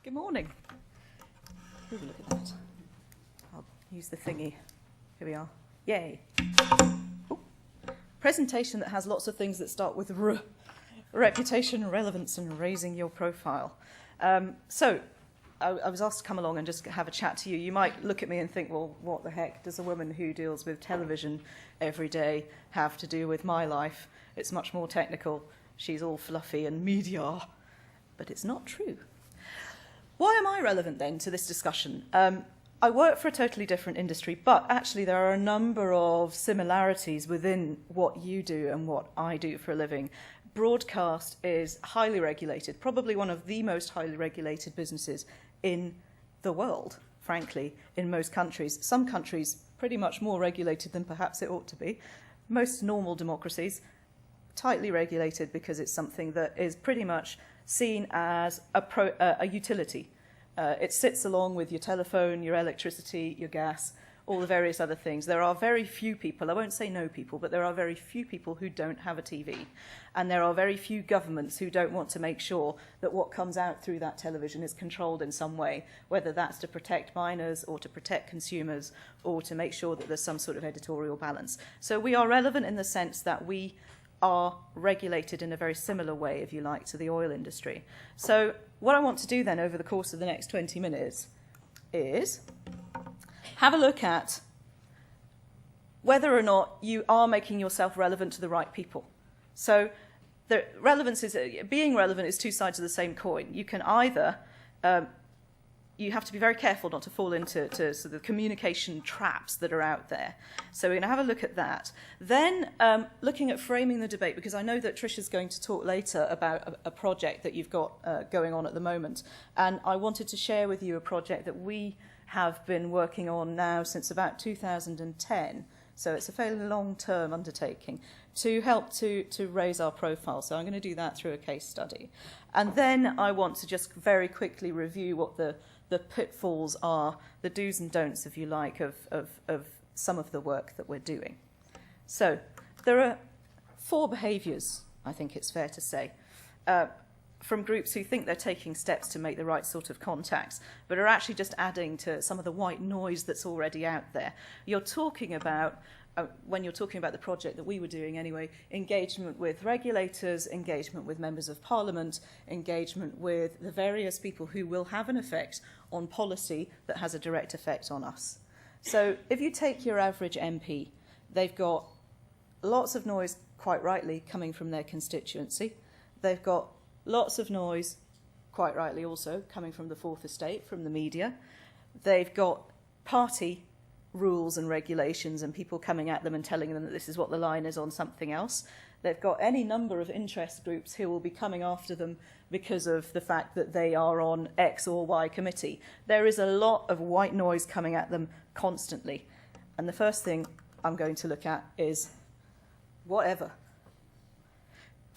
Good morning. Ooh, look at that. I'll use the thingy. Here we are. Yay. Ooh. Presentation that has lots of things that start with R. Reputation, relevance, and raising your profile. So I was asked to come along and just have a chat to you. You might look at me and think, well, what the heck does a woman who deals with television every day have to do with my life? It's much more technical. She's all fluffy and media. But it's not true. Why am I relevant then to this discussion? I work for a totally different industry, but actually there are a number of similarities within what you do and what I do for a living. Broadcast is highly regulated, probably one of the most highly regulated businesses in the world, frankly, in most countries. Some countries pretty much more regulated than perhaps it ought to be. Most normal democracies, tightly regulated because it's something that is pretty much seen as a utility. It sits along with your telephone, your electricity, your gas, all the various other things. There are very few people, I won't say no people, but there are very few people who don't have a TV. And there are very few governments who don't want to make sure that what comes out through that television is controlled in some way, whether that's to protect minors or to protect consumers or to make sure that there's some sort of editorial balance. So we are relevant in the sense that we are regulated in a very similar way, if you like, to the oil industry. So what I want to do then over the course of the next 20 minutes is have a look at whether or not you are making yourself relevant to the right people. So the relevance is, being relevant is two sides of the same coin. You can either you have to be very careful not to fall into sort of communication traps that are out there. So we're going to have a look at that. Then looking at framing the debate, because I know that Trisha's going to talk later about a project that you've got going on at the moment. And I wanted to share with you a project that we have been working on now since about 2010. So it's a fairly long-term undertaking to help to raise our profile. So I'm going to do that through a case study. And then I want to just very quickly review what the pitfalls are, the do's and don'ts, if you like, of some of the work that we're doing. So there are 4 behaviours, I think it's fair to say, from groups who think they're taking steps to make the right sort of contacts, but are actually just adding to some of the white noise that's already out there. You're talking about, when you're talking about the project that we were doing anyway, engagement with regulators, engagement with members of parliament, engagement with the various people who will have an effect on policy that has a direct effect on us. So if you take your average MP, they've got lots of noise, quite rightly, coming from their constituency. They've got lots of noise, quite rightly also, coming from the Fourth Estate, from the media. They've got party rules and regulations and people coming at them and telling them that this is what the line is on something else. They've got any number of interest groups who will be coming after them because of the fact that they are on X or Y committee. There is a lot of white noise coming at them constantly. And the first thing I'm going to look at is whatever.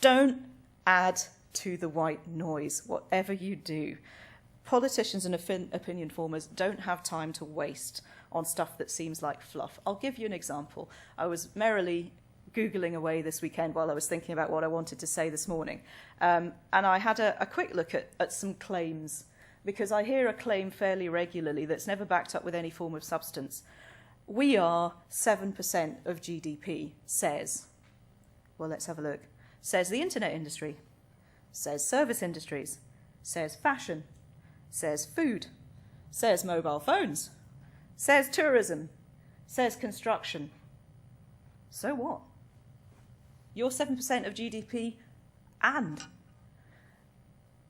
Don't add to the white noise, whatever you do. Politicians and opinion formers don't have time to waste on stuff that seems like fluff. I'll give you an example. I was merrily Googling away this weekend while I was thinking about what I wanted to say this morning. And I had a quick look at some claims, because I hear a claim fairly regularly that's never backed up with any form of substance. We are 7% of GDP, says. Well, let's have a look. Says the internet industry. Says service industries. Says fashion. Says food. Says mobile phones. Says tourism. Says construction. So what? You're 7% of GDP, and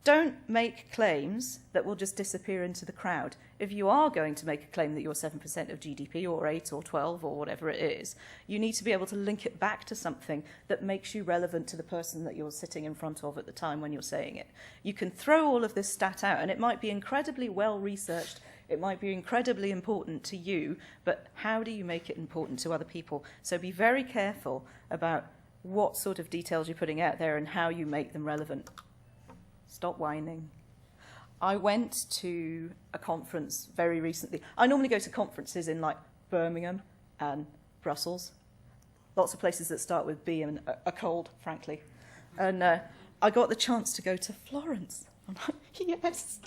don't make claims that will just disappear into the crowd. If you are going to make a claim that you're 7% of GDP, or 8 or 12 or whatever it is, you need to be able to link it back to something that makes you relevant to the person that you're sitting in front of at the time when you're saying it. You can throw all of this stat out, and it might be incredibly well researched, it might be incredibly important to you, but how do you make it important to other people? So be very careful about what sort of details you're putting out there and how you make them relevant. Stop whining. I went to a conference very recently. I normally go to conferences in like Birmingham and Brussels. Lots of places that start with B and are cold, frankly. And I got the chance to go to Florence. I'm like, yes.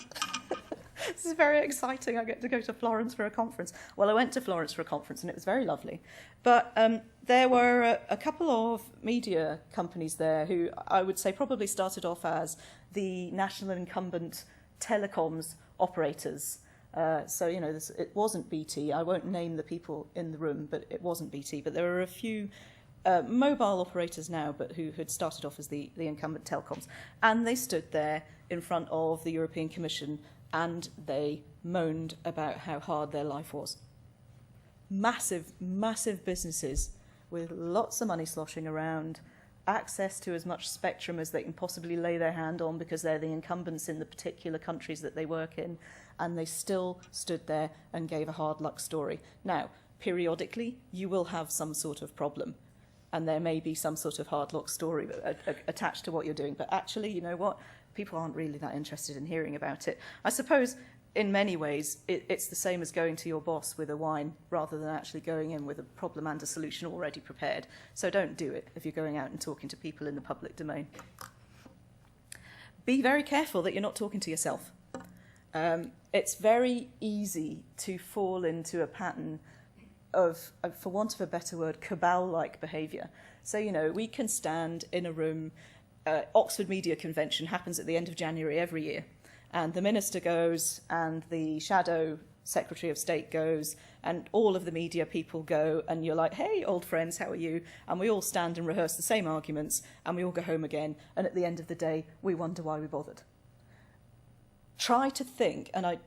This is very exciting. I get to go to Florence for a conference. Well, I went to Florence for a conference and it was very lovely. But there were a couple of media companies there who I would say probably started off as the national incumbent telecoms operators. So, you know, it wasn't BT. I won't name the people in the room, but it wasn't BT. But there were a few mobile operators now, but who had started off as the incumbent telecoms. And they stood there in front of the European Commission and they moaned about how hard their life was. Massive, massive businesses with lots of money sloshing around, access to as much spectrum as they can possibly lay their hand on because they're the incumbents in the particular countries that they work in, and they still stood there and gave a hard luck story. Now, periodically, you will have some sort of problem, and there may be some sort of hard luck story attached to what you're doing, but actually, you know what? People aren't really that interested in hearing about it. I suppose in many ways, it's the same as going to your boss with a whine rather than actually going in with a problem and a solution already prepared. So don't do it if you're going out and talking to people in the public domain. Be very careful that you're not talking to yourself. It's very easy to fall into a pattern of, for want of a better word, cabal-like behaviour. So, you know, we can stand in a room. Oxford Media Convention happens at the end of January every year. And the minister goes, and the shadow secretary of state goes, and all of the media people go, and you're like, hey, old friends, how are you? And we all stand and rehearse the same arguments, and we all go home again, and at the end of the day, we wonder why we bothered. Try to think, and I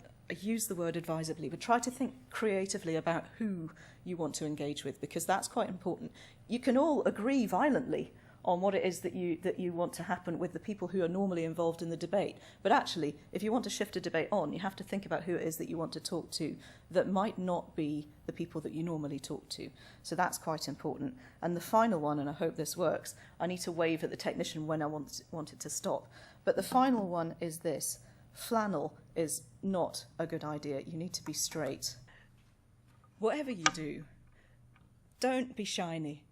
use the word advisably, but try to think creatively about who you want to engage with, because that's quite important. You can all agree violently on what it is that you want to happen with the people who are normally involved in the debate. But actually, if you want to shift a debate on, you have to think about who it is that you want to talk to that might not be the people that you normally talk to. So that's quite important. And the final one, and I hope this works, I need to wave at the technician when I want it to stop. But the final one is this. Flannel is not a good idea. You need to be straight. Whatever you do, don't be shiny.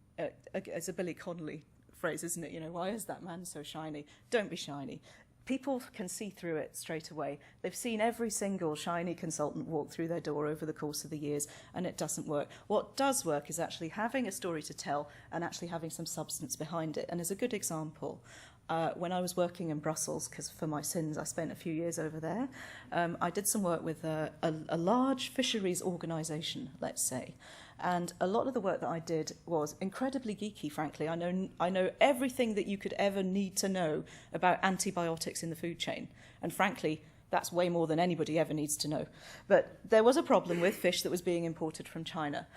It's a Billy Connolly phrase, isn't it? You know, why is that man so shiny? Don't be shiny. People can see through it straight away. They've seen every single shiny consultant walk through their door over the course of the years, and it doesn't work. What does work is actually having a story to tell and actually having some substance behind it. And as a good example, when I was working in Brussels, because for my sins I spent a few years over there, I did some work with a large fisheries organisation, let's say. And a lot of the work that I did was incredibly geeky, frankly. I know everything that you could ever need to know about antibiotics in the food chain. And frankly, that's way more than anybody ever needs to know. But there was a problem with fish that was being imported from China.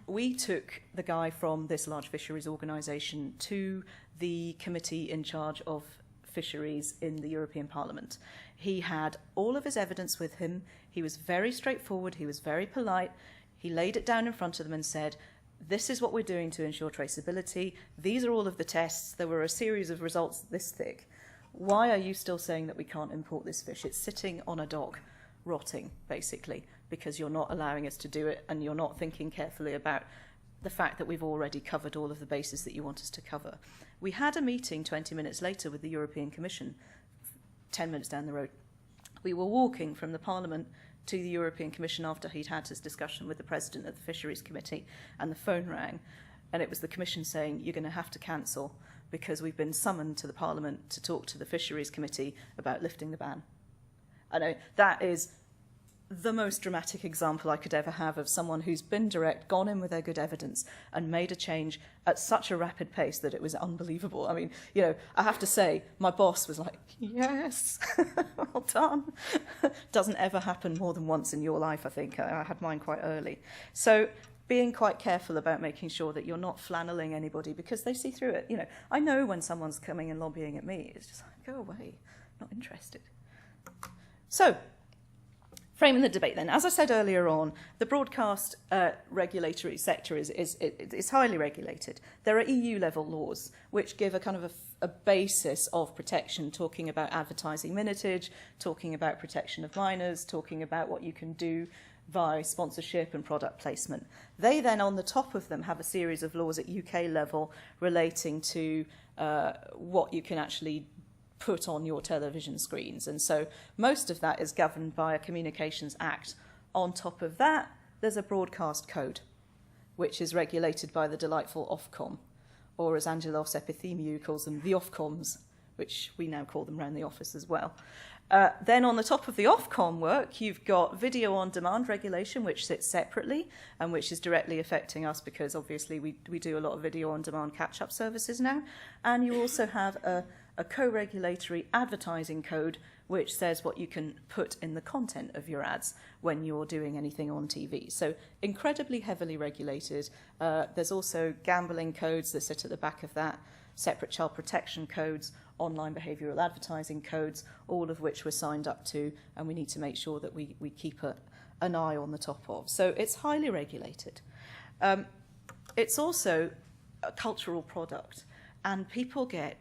We took the guy from this large fisheries organisation to the committee in charge of fisheries in the European Parliament. He had all of his evidence with him. He was very straightforward. He was very polite. He laid it down in front of them and said, this is what we're doing to ensure traceability. These are all of the tests. There were a series of results this thick. Why are you still saying that we can't import this fish? It's sitting on a dock, rotting, basically, because you're not allowing us to do it and you're not thinking carefully about the fact that we've already covered all of the bases that you want us to cover. We had a meeting 20 minutes later with the European Commission, 10 minutes down the road. We were walking from the Parliament to the European Commission after he'd had his discussion with the President of the Fisheries Committee, and the phone rang, and it was the Commission saying, you're going to have to cancel because we've been summoned to the Parliament to talk to the Fisheries Committee about lifting the ban. I know, that is the most dramatic example I could ever have of someone who's been direct, gone in with their good evidence, and made a change at such a rapid pace that it was unbelievable. I mean, you know, I have to say, my boss was like, yes, well done. Doesn't ever happen more than once in your life, I think. I had mine quite early. So being quite careful about making sure that you're not flanneling anybody because they see through it. You know, I know when someone's coming and lobbying at me, it's just like, go away, not interested. So, framing the debate then. As I said earlier on, the broadcast regulatory sector is highly regulated. There are EU-level laws which give a kind of a basis of protection, talking about advertising minutage, talking about protection of minors, talking about what you can do via sponsorship and product placement. They then, on the top of them, have a series of laws at UK level relating to what you can actually put on your television screens. And so most of that is governed by a Communications Act. On top of that, there's a broadcast code, which is regulated by the delightful Ofcom, or as Angelos Epithemiou calls them, the Ofcoms, which we now call them around the office as well. Then on the top of the Ofcom work, you've got video on demand regulation, which sits separately and which is directly affecting us because obviously we do a lot of video on demand catch-up services now. And you also have a co-regulatory advertising code, which says what you can put in the content of your ads when you're doing anything on TV. So incredibly heavily regulated. There's also gambling codes that sit at the back of that, separate child protection codes, online behavioural advertising codes, all of which we're signed up to, and we need to make sure that we keep an eye on the top of. So it's highly regulated. It's also a cultural product, and people get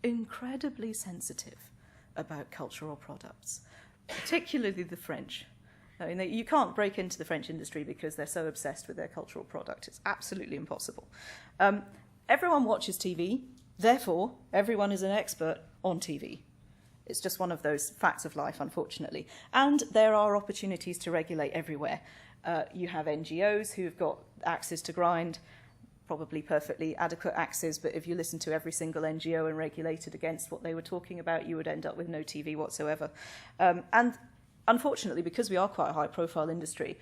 incredibly sensitive about cultural products, particularly the French. I mean, you can't break into the French industry because they're so obsessed with their cultural product. It's absolutely impossible. Everyone watches TV, therefore everyone is an expert on TV. It's just one of those facts of life, unfortunately. And there are opportunities to regulate everywhere. You have NGOs who've got axes to grind, probably perfectly adequate axes, but if you listen to every single NGO and regulated against what they were talking about, you would end up with no TV whatsoever. And unfortunately, because we are quite a high-profile industry,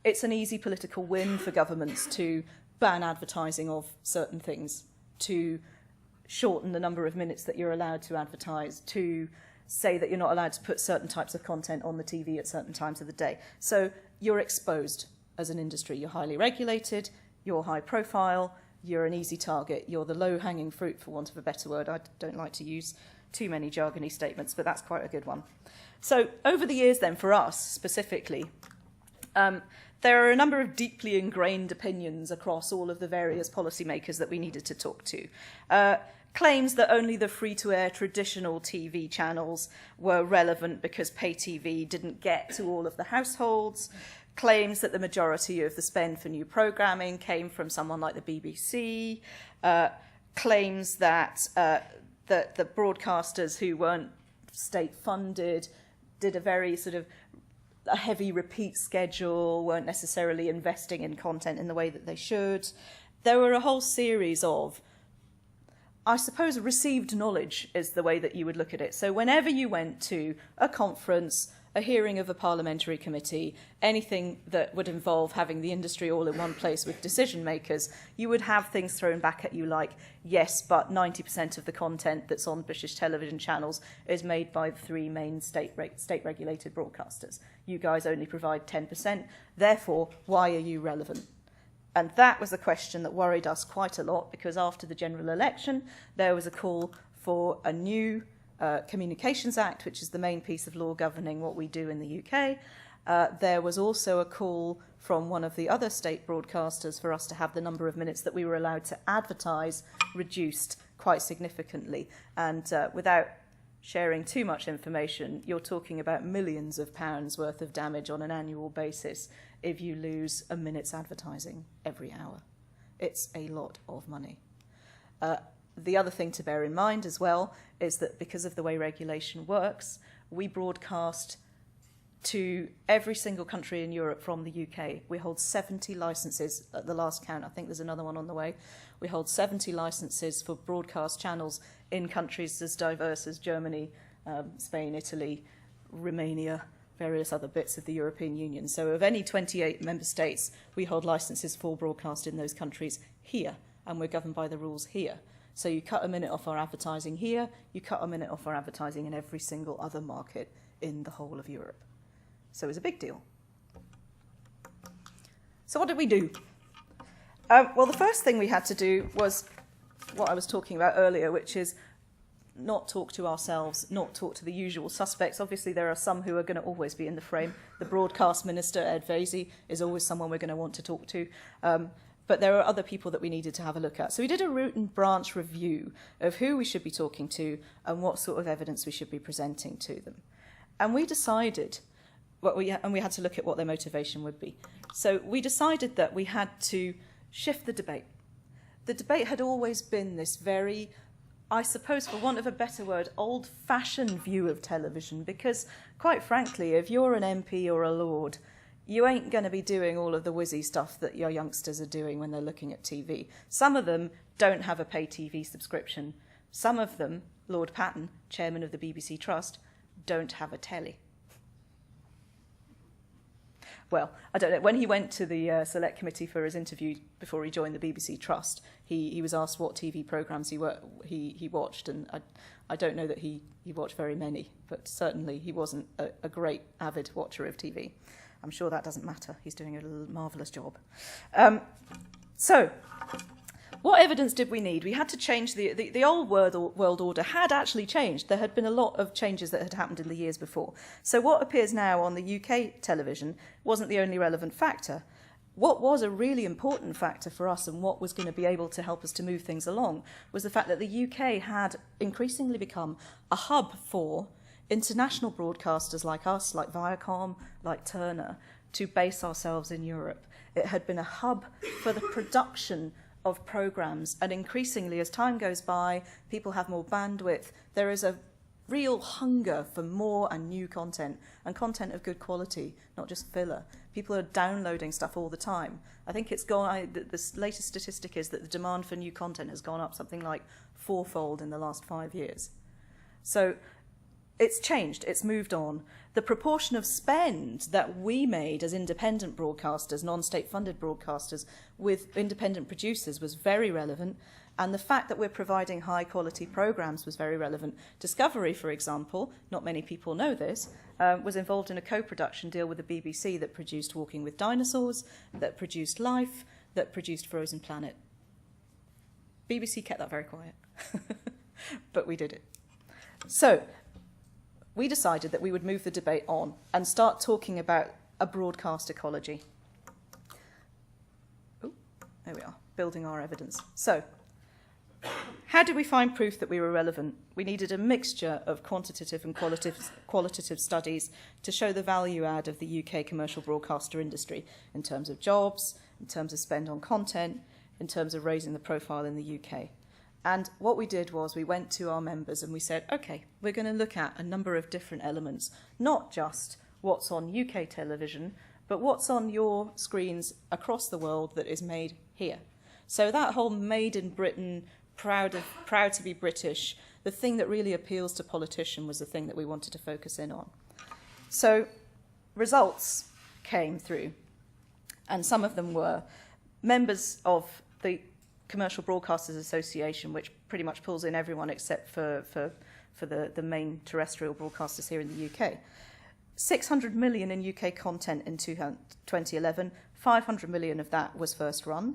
it's an easy political win for governments to ban advertising of certain things, to shorten the number of minutes that you're allowed to advertise, to say that you're not allowed to put certain types of content on the TV at certain times of the day. So you're exposed as an industry. You're highly regulated, you're high profile, you're an easy target, you're the low-hanging fruit, for want of a better word. I don't like to use too many jargony statements, but that's quite a good one. So over the years then, for us specifically, there are a number of deeply ingrained opinions across all of the various policymakers that we needed to talk to. Claims that only the free-to-air traditional TV channels were relevant because pay TV didn't get to all of the households. Claims that the majority of the spend for new programming came from someone like the BBC. Claims that the broadcasters who weren't state-funded did a very sort of a heavy repeat schedule, weren't necessarily investing in content in the way that they should. There were a whole series of, I suppose, received knowledge is the way that you would look at it. So whenever you went to a conference, a hearing of a parliamentary committee, anything that would involve having the industry all in one place with decision makers, you would have things thrown back at you like, yes, but 90% of the content that's on British television channels is made by the three main state-regulated broadcasters. You guys only provide 10%, therefore, why are you relevant? And that was a question that worried us quite a lot, because after the general election, there was a call for a new Communications Act, which is the main piece of law governing what we do in the UK. There was also a call from one of the other state broadcasters for us to have the number of minutes that we were allowed to advertise reduced quite significantly. And without sharing too much information, you're talking about millions of pounds worth of damage on an annual basis if you lose a minute's advertising every hour. It's a lot of money. The other thing to bear in mind as well is that because of the way regulation works, we broadcast to every single country in Europe from the UK. We hold 70 licenses at the last count. I think there's another one on the way. We hold 70 licenses for broadcast channels in countries as diverse as Germany, Spain, Italy, Romania, various other bits of the European Union. So of any 28 member states, we hold licenses for broadcast in those countries here, and we're governed by the rules here. So you cut a minute off our advertising here, you cut a minute off our advertising in every single other market in the whole of Europe. So it's a big deal. So what did we do? Well, the first thing we had to do was what I was talking about earlier, which is not talk to ourselves, not talk to the usual suspects. Obviously, there are some who are going to always be in the frame. The broadcast minister, Ed Vaizey, is always someone we're going to want to talk to. But there are other people that we needed to have a look at. So we did a root and branch review of who we should be talking to and what sort of evidence we should be presenting to them. And we decided, we had to look at what their motivation would be. So we decided that we had to shift the debate. The debate had always been this very I suppose, for want of a better word, old-fashioned view of television, because, quite frankly, if you're an MP or a lord, you ain't going to be doing all of the whizzy stuff that your youngsters are doing when they're looking at TV. Some of them don't have a pay TV subscription. Some of them, Lord Patten, chairman of the BBC Trust, don't have a telly. Well, I don't know. When he went to the select committee for his interview before he joined the BBC Trust, he was asked what TV programmes he watched, and I don't know that he watched very many, but certainly he wasn't a great avid watcher of TV. I'm sure that doesn't matter. He's doing a marvellous job. So, what evidence did we need? We had to change the old world order had actually changed. There had been a lot of changes that had happened in the years before. So what appears now on the UK television wasn't the only relevant factor. What was a really important factor for us and what was going to be able to help us to move things along was the fact that the UK had increasingly become a hub for international broadcasters like us, like Viacom, like Turner, to base ourselves in Europe. It had been a hub for the production of programmes, and increasingly as time goes by, people have more bandwidth. There is a real hunger for more and new content, and content of good quality, not just filler. People are downloading stuff all the time. I think it's gone, the latest statistic is that the demand for new content has gone up something like 4-fold in the last 5 years. So it's changed, it's moved on. The proportion of spend that we made as independent broadcasters, non-state funded broadcasters, with independent producers was very relevant, and the fact that we're providing high quality programmes was very relevant. Discovery, for example, not many people know this, was involved in a co-production deal with the BBC that produced Walking with Dinosaurs, that produced Life, that produced Frozen Planet. BBC kept that very quiet, but we did it. So, we decided that we would move the debate on and start talking about a broadcast ecology. Oh, there we are, building our evidence. So, how did we find proof that we were relevant? We needed a mixture of quantitative and qualitative studies to show the value add of the UK commercial broadcaster industry in terms of jobs, in terms of spend on content, in terms of raising the profile in the UK. And what we did was we went to our members and we said, OK, we're going to look at a number of different elements, not just what's on UK television, but what's on your screens across the world that is made here. So that whole made in Britain, proud to be British, the thing that really appeals to politicians was the thing that we wanted to focus in on. So results came through, and some of them were members of the Commercial Broadcasters Association, which pretty much pulls in everyone except for the main terrestrial broadcasters here in the UK. 600 million in UK content in 2011, 500 million of that was first run.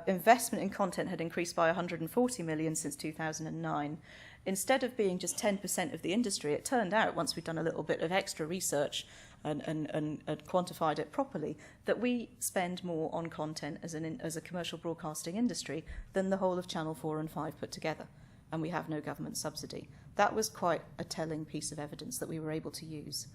Investment in content had increased by 140 million since 2009. Instead of being just 10% of the industry, it turned out, once we'd done a little bit of extra research and quantified it properly, that we spend more on content as a commercial broadcasting industry than the whole of Channel 4 and 5 put together, and we have no government subsidy. That was quite a telling piece of evidence that we were able to use.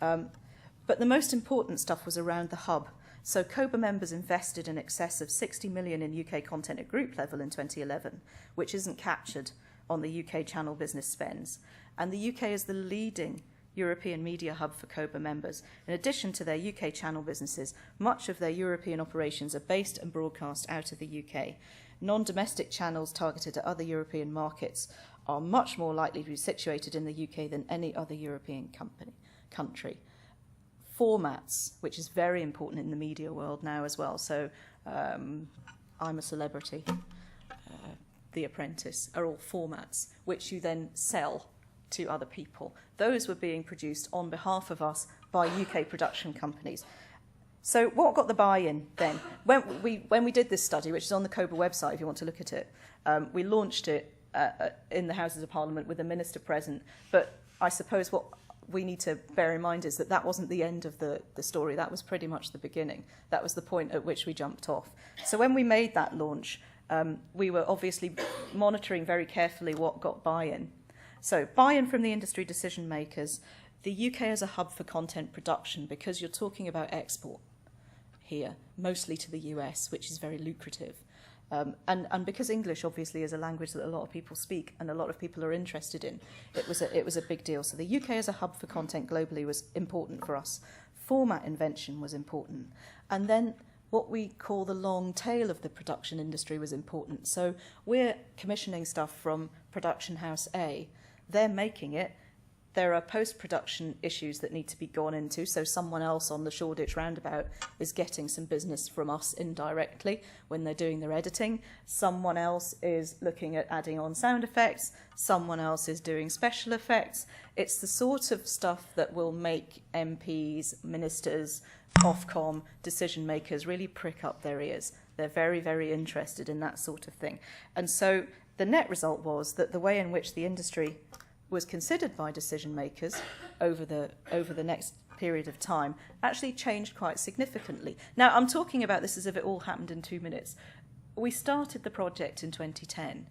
But the most important stuff was around the hub. So COBA members invested in excess of 60 million in UK content at group level in 2011, which isn't captured on the UK channel business spends. And the UK is the leading European media hub for COBA members. In addition to their UK channel businesses, much of their European operations are based and broadcast out of the UK. Non-domestic channels targeted at other European markets are much more likely to be situated in the UK than any other European country. Formats, which is very important in the media world now as well. So I'm a Celebrity, The Apprentice, are all formats which you then sell to other people. Those were being produced on behalf of us by UK production companies. So what got the buy-in then? When we did this study, which is on the COBA website if you want to look at it, we launched it in the Houses of Parliament with a minister present. But I suppose what we need to bear in mind is that that wasn't the end of the story. That was pretty much the beginning. That was the point at which we jumped off. So when we made that launch, we were obviously monitoring very carefully what got buy-in. So buy-in from the industry decision makers. The UK is a hub for content production because you're talking about export here, mostly to the US, which is very lucrative. And because English obviously is a language that a lot of people speak and a lot of people are interested in, it was a big deal. So the UK as a hub for content globally was important for us. Format invention was important. And then what we call the long tail of the production industry was important. So we're commissioning stuff from Production House A. They're making it. There are post-production issues that need to be gone into, so someone else on the Shoreditch roundabout is getting some business from us indirectly when they're doing their editing. Someone else is looking at adding on sound effects. Someone else is doing special effects. It's the sort of stuff that will make MPs, ministers, Ofcom, decision makers really prick up their ears. They're very, very interested in that sort of thing. And so the net result was that the way in which the industry was considered by decision makers over the next period of time actually changed quite significantly. Now, I'm talking about this as if it all happened in 2 minutes. We started the project in 2010.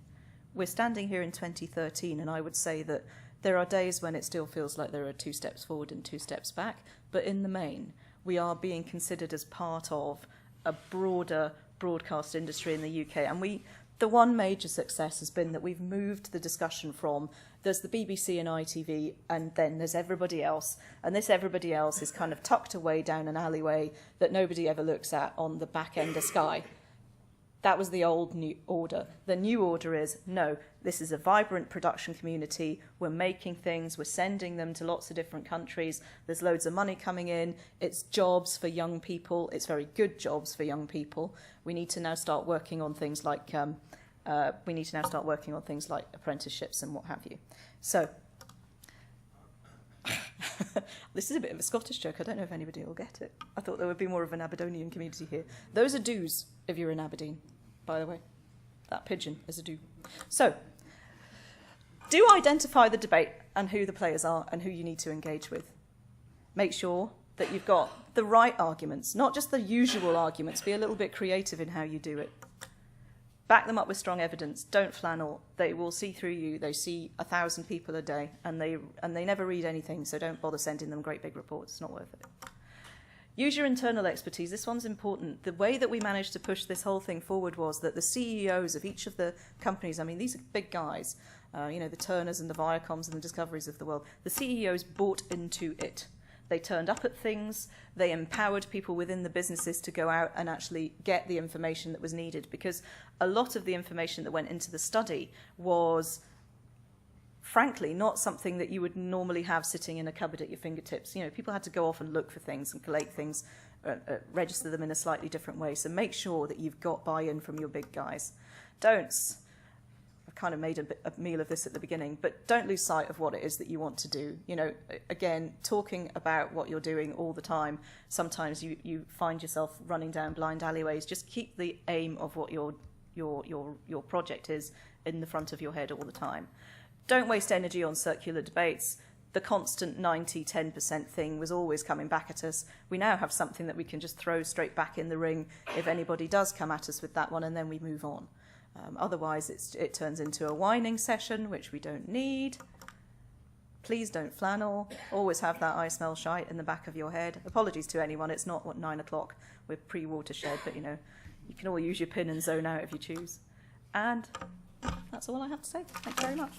We're standing here in 2013, and I would say that there are days when it still feels like there are 2 steps forward and 2 steps back, but in the main, we are being considered as part of a broader broadcast industry in the UK. And the one major success has been that we've moved the discussion from there's the BBC and ITV and then there's everybody else. And this everybody else is kind of tucked away down an alleyway that nobody ever looks at on the back end of Sky. That was the old new order. The new order is, no, this is a vibrant production community. We're making things. We're sending them to lots of different countries. There's loads of money coming in. It's jobs for young people. It's very good jobs for young people. We need to now start working on things like apprenticeships and what have you. So this is a bit of a Scottish joke. I don't know if anybody will get it. I thought there would be more of an Aberdonian community here. Those are do's if you're in Aberdeen, by the way. That pigeon is a do. So do identify the debate and who the players are and who you need to engage with. Make sure that you've got the right arguments, not just the usual arguments. Be a little bit creative in how you do it. Back them up with strong evidence. Don't flannel. They will see through you. They see 1,000 people a day, and they never read anything, so don't bother sending them great big reports. It's not worth it. Use your internal expertise. This one's important. The way that we managed to push this whole thing forward was that the CEOs of each of the companies, I mean, these are big guys, the Turners and the Viacoms and the Discoveries of the world, the CEOs bought into it. They turned up at things, they empowered people within the businesses to go out and actually get the information that was needed, because a lot of the information that went into the study was, frankly, not something that you would normally have sitting in a cupboard at your fingertips. You know, people had to go off and look for things and collate things, register them in a slightly different way. So make sure that you've got buy-in from your big guys. I've kind of made a meal of this at the beginning, but don't lose sight of what it is that you want to do. You know, again, talking about what you're doing all the time, sometimes you find yourself running down blind alleyways. Just keep the aim of what your project is in the front of your head all the time. Don't waste energy on circular debates. The constant 90-10% thing was always coming back at us. We now have something that we can just throw straight back in the ring if anybody does come at us with that one, and then we move on. Otherwise, it turns into a whining session, which we don't need. Please don't flannel. Always have that I smell shite in the back of your head. Apologies to anyone. It's not 9 o'clock. We're pre-watershed, but, you know, you can all use your pin and zone out if you choose. And that's all I have to say. Thank you very much.